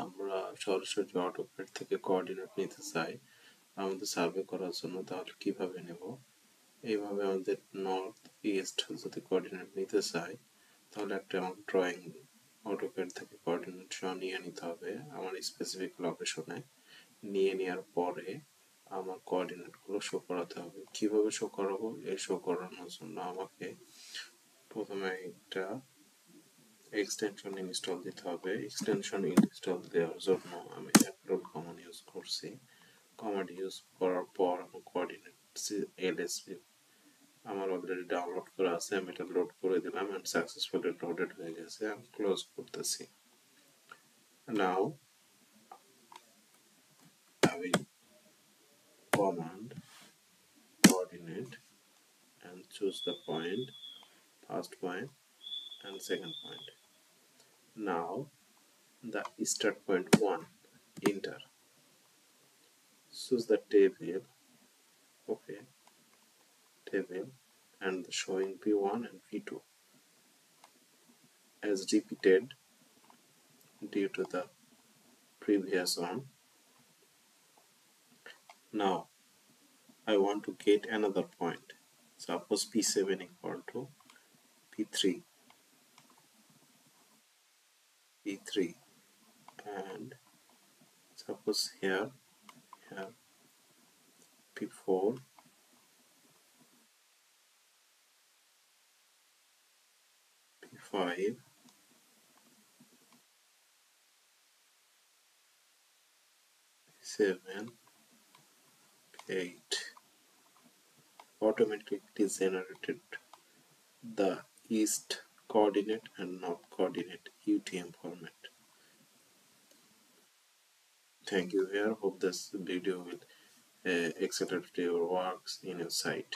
আমরা সরাসরি অটোক্যাড থেকে কোঅর্ডিনেট নিতে চাই আমাদের সার্ভে করার জন্য, তাহলে কিভাবে নেব? এইভাবে আমাদের নর্থ ইস্ট যদি কোঅর্ডিনেট নিতে চাই, তাহলে একটা আমাকে ড্রয়িং অটোক্যাড থেকে কোঅর্ডিনেট সহ নিয়ে নিতে হবে আমার স্পেসিফিক লোকেশনে। নিয়ে নেওয়ার পরে আমার কোঅর্ডিনেটগুলো শো করাতে হবে। কিভাবে শো করাবো? এই শো করানোর জন্য আমাকে প্রথমে একটা এক্সটেনশন ইনস্টল দিতে হবে। এক্সটেনশন ইনস্টল দেওয়ার জন্য আমি অ্যাপলোড কমান্ড ইউজ করছি। কমান্ড ইউজ করার পর আমার কোঅর্ডিনেট এলএসপি আমার অলরেডি ডাউনলোড করা আছে, আমি এটা লোড করে দিলাম and successfully loaded হয়ে গেছে। আমি ক্লোজ করতেছি। Now I will command coordinate and choose the point, first point and second point. Now the start point 1, enter. Choose the table, okay, table and the showing P1 and P2 as repeated due to the previous one. Now I want to get another point. Suppose P7 equal to P3, P3, and suppose here P4, P5, P7, P8. Automatically it is generated the east coordinate and north coordinate UTM format. Thank you here. Hope this video will accelerate your works in your site.